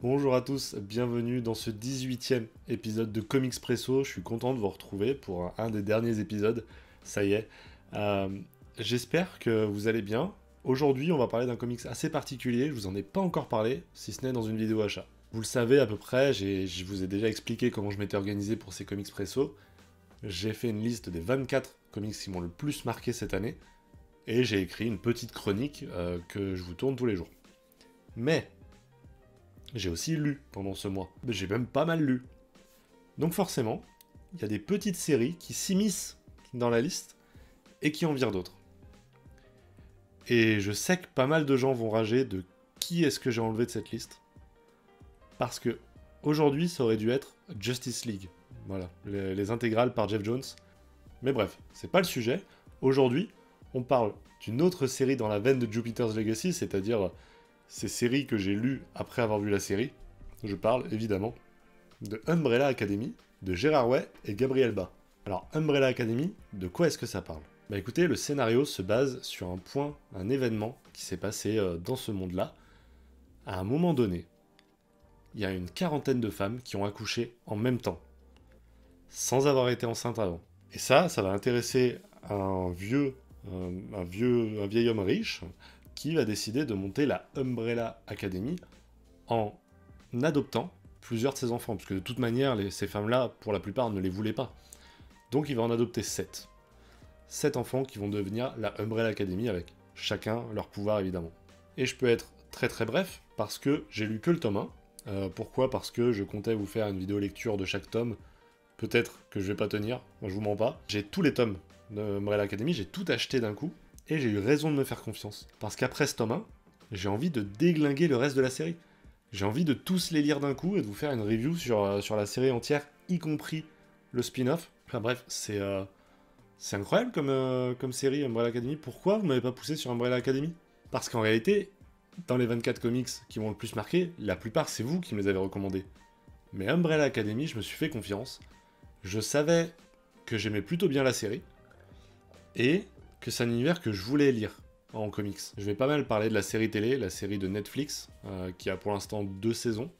Bonjour à tous, bienvenue dans ce 18e épisode de Comics Presso. Je suis content de vous retrouver pour un des derniers épisodes. Ça y est. Euh, J'espère que vous allez bien. Aujourd'hui, on va parler d'un comics assez particulier. Je vous en ai pas encore parlé, si ce n'est dans une vidéo achat. Vous le savez à peu près, je vous ai déjà expliqué comment je m'étais organisé pour ces Comics Presso. J'ai fait une liste des 24 comics qui m'ont le plus marqué cette année. Et j'ai écrit une petite chronique que je vous tourne tous les jours. Mais j'ai aussi lu pendant ce mois. J'ai même pas mal lu. Donc forcément, il y a des petites séries qui s'immiscent dans la liste et qui en virent d'autres. Et je sais que pas mal de gens vont rager de qui est-ce que j'ai enlevé de cette liste. Parce que aujourd'hui, ça aurait dû être Justice League. Voilà, les intégrales par Jeff Jones. Mais bref, c'est pas le sujet. Aujourd'hui, on parle d'une autre série dans la veine de Jupiter's Legacy, c'est-à-dire ces séries que j'ai lues après avoir vu la série. Je parle évidemment de Umbrella Academy, de Gérard Way et Gabriel Bá. Alors, Umbrella Academy, de quoi est-ce que ça parle? Bah écoutez, le scénario se base sur un point, un événement qui s'est passé dans ce monde-là. À un moment donné, il y a une quarantaine de femmes qui ont accouché en même temps, sans avoir été enceintes avant. Et ça va intéresser un vieil homme riche qui va décider de monter la Umbrella Academy en adoptant plusieurs de ses enfants, parce que de toute manière, ces femmes-là, pour la plupart, ne les voulaient pas. Donc il va en adopter 7. 7 enfants qui vont devenir la Umbrella Academy, avec chacun leur pouvoir, évidemment. Et je peux être très très bref, parce que j'ai lu que le tome 1. Pourquoi? Parce que je comptais vous faire une vidéo lecture de chaque tome. Peut-être que je vais pas tenir, je vous mens pas. J'ai tous les tomes de Umbrella Academy, j'ai tout acheté d'un coup, et j'ai eu raison de me faire confiance. Parce qu'après ce tome 1, j'ai envie de déglinguer le reste de la série. J'ai envie de tous les lire d'un coup et de vous faire une review sur la série entière, y compris le spin-off. Enfin bref, c'est incroyable comme série Umbrella Academy. Pourquoi vous m'avez pas poussé sur Umbrella Academy? Parce qu'en réalité, dans les 24 comics qui m'ont le plus marqué, la plupart c'est vous qui me les avez recommandés. Mais Umbrella Academy, je me suis fait confiance. Je savais que j'aimais plutôt bien la série et que c'est un univers que je voulais lire en comics. Je vais pas mal parler de la série télé, la série de Netflix, qui a pour l'instant 2 saisons,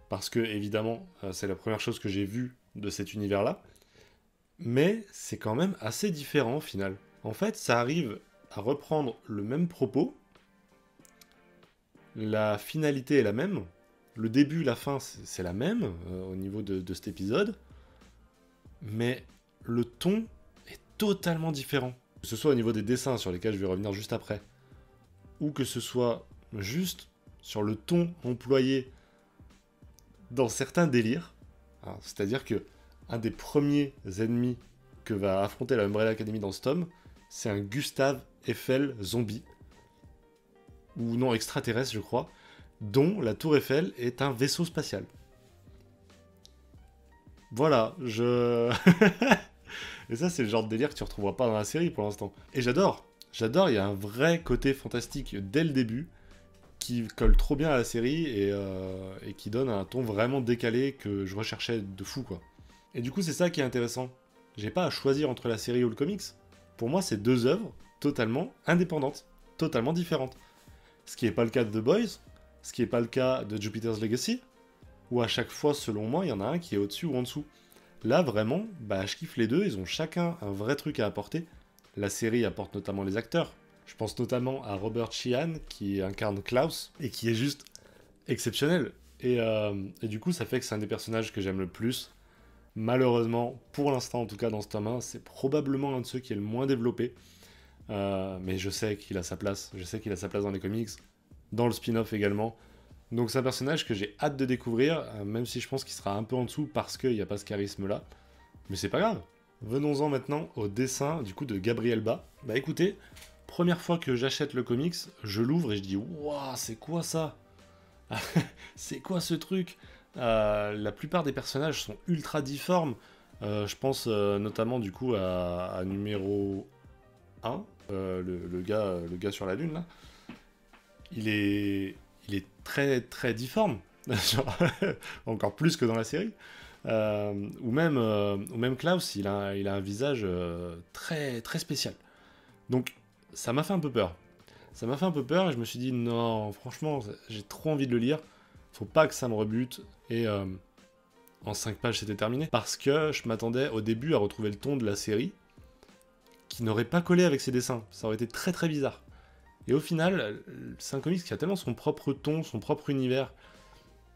parce que évidemment c'est la première chose que j'ai vue de cet univers-là, mais c'est quand même assez différent au final. En fait, ça arrive à reprendre le même propos, la finalité est la même, le début, la fin, c'est la même au niveau de cet épisode, mais le ton est totalement différent. Que ce soit au niveau des dessins sur lesquels je vais revenir juste après, ou que ce soit juste sur le ton employé dans certains délires. C'est-à-dire que un des premiers ennemis que va affronter la Umbrella Academy dans ce tome, c'est un Gustave Eiffel zombie, ou non extraterrestre je crois, dont la tour Eiffel est un vaisseau spatial. Voilà, je... Et ça, c'est le genre de délire que tu retrouveras pas dans la série pour l'instant. Et j'adore, il y a un vrai côté fantastique dès le début, qui colle trop bien à la série et qui donne un ton vraiment décalé que je recherchais de fou, quoi. Et du coup, c'est ça qui est intéressant. J'ai pas à choisir entre la série ou le comics. Pour moi, c'est deux œuvres totalement indépendantes, totalement différentes. Ce qui n'est pas le cas de The Boys, ce qui n'est pas le cas de Jupiter's Legacy, où à chaque fois, selon moi, il y en a un qui est au-dessus ou en dessous. Là, vraiment, je kiffe les deux, ils ont chacun un vrai truc à apporter. La série apporte notamment les acteurs. Je pense notamment à Robert Sheehan, qui incarne Klaus, et qui est juste exceptionnel. Et du coup, ça fait que c'est un des personnages que j'aime le plus. Malheureusement, pour l'instant en tout cas dans ce tome 1, c'est probablement un de ceux qui est le moins développé. Mais je sais qu'il a sa place. Je sais qu'il a sa place dans les comics, dans le spin-off également. Donc c'est un personnage que j'ai hâte de découvrir, même si je pense qu'il sera un peu en dessous parce qu'il n'y a pas ce charisme-là. Mais c'est pas grave. Venons-en maintenant au dessin du coup de Gabriel Bá. Bah écoutez, première fois que j'achète le comics, je l'ouvre et je dis waouh, c'est quoi ça? C'est quoi ce truc? La plupart des personnages sont ultra difformes. Je pense notamment du coup à numéro 1, le gars sur la lune là. Il est, il est très très difforme, genre, encore plus que dans la série. Ou même Klaus, il a un visage très très spécial. Donc ça m'a fait un peu peur. Ça m'a fait un peu peur et je me suis dit non, franchement, j'ai trop envie de le lire. Faut pas que ça me rebute, et en 5 pages c'était terminé. Parce que je m'attendais au début à retrouver le ton de la série, qui n'aurait pas collé avec ses dessins. Ça aurait été très très bizarre. Et au final, c'est un comics qui a tellement son propre ton, son propre univers,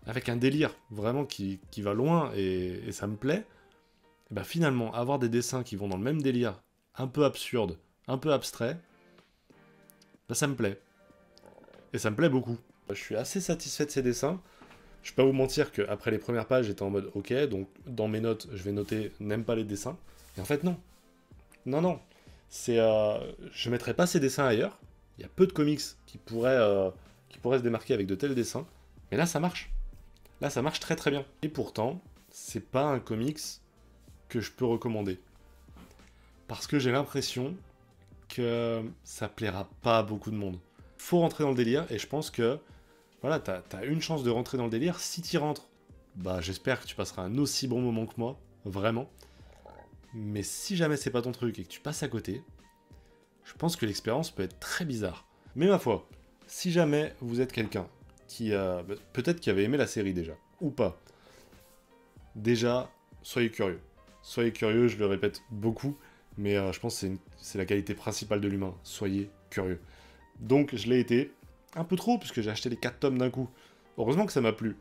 avec un délire vraiment qui va loin, et ça me plaît. Et bah finalement, avoir des dessins qui vont dans le même délire, un peu absurde, un peu abstrait, bah ça me plaît. Et ça me plaît beaucoup. Je suis assez satisfait de ces dessins. Je vais pas vous mentir qu'après les premières pages, j'étais en mode ok, donc dans mes notes, je vais noter n'aime pas les dessins. Et en fait, non. Non, non. Je mettrais pas ces dessins ailleurs. Il y a peu de comics qui pourraient se démarquer avec de tels dessins. Mais là, ça marche. Là, ça marche très très bien. Et pourtant, c'est pas un comics que je peux recommander. Parce que j'ai l'impression que ça plaira pas à beaucoup de monde. Faut rentrer dans le délire, et je pense que voilà, t'as une chance de rentrer dans le délire. Si t'y rentres, bah j'espère que tu passeras un aussi bon moment que moi, vraiment. Mais si jamais c'est pas ton truc et que tu passes à côté, je pense que l'expérience peut être très bizarre. Mais ma foi, si jamais vous êtes quelqu'un qui peut-être qui avait aimé la série déjà, ou pas, déjà, soyez curieux. Soyez curieux, je le répète beaucoup, mais je pense que c'est la qualité principale de l'humain. Soyez curieux. Donc je l'ai été, un peu trop, puisque j'ai acheté les 4 tomes d'un coup. Heureusement que ça m'a plu.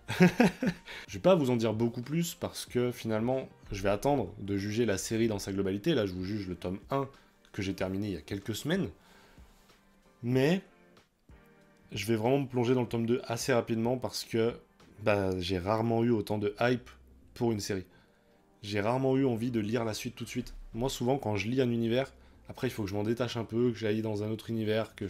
Je vais pas vous en dire beaucoup plus, parce que finalement, je vais attendre de juger la série dans sa globalité. Là, je vous juge le tome 1, que j'ai terminé il y a quelques semaines. Mais je vais vraiment me plonger dans le tome 2 assez rapidement, parce que bah, j'ai rarement eu autant de hype pour une série. J'ai rarement eu envie de lire la suite tout de suite. Moi, souvent, quand je lis un univers, après, il faut que je m'en détache un peu, que j'aille dans un autre univers, que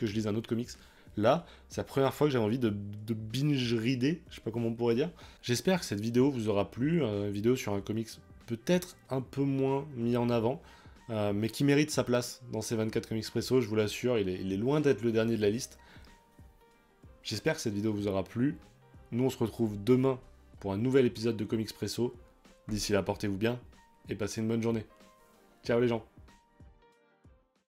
je lise un autre comics. Là, c'est la première fois que j'ai envie de binge-reader, je sais pas comment on pourrait dire. J'espère que cette vidéo vous aura plu, une vidéo sur un comics peut-être un peu moins mis en avant, mais qui mérite sa place dans ces 24 Comics Presso, je vous l'assure, il est loin d'être le dernier de la liste. J'espère que cette vidéo vous aura plu. Nous, on se retrouve demain pour un nouvel épisode de Comics Presso. D'ici là, portez-vous bien et passez une bonne journée. Ciao les gens.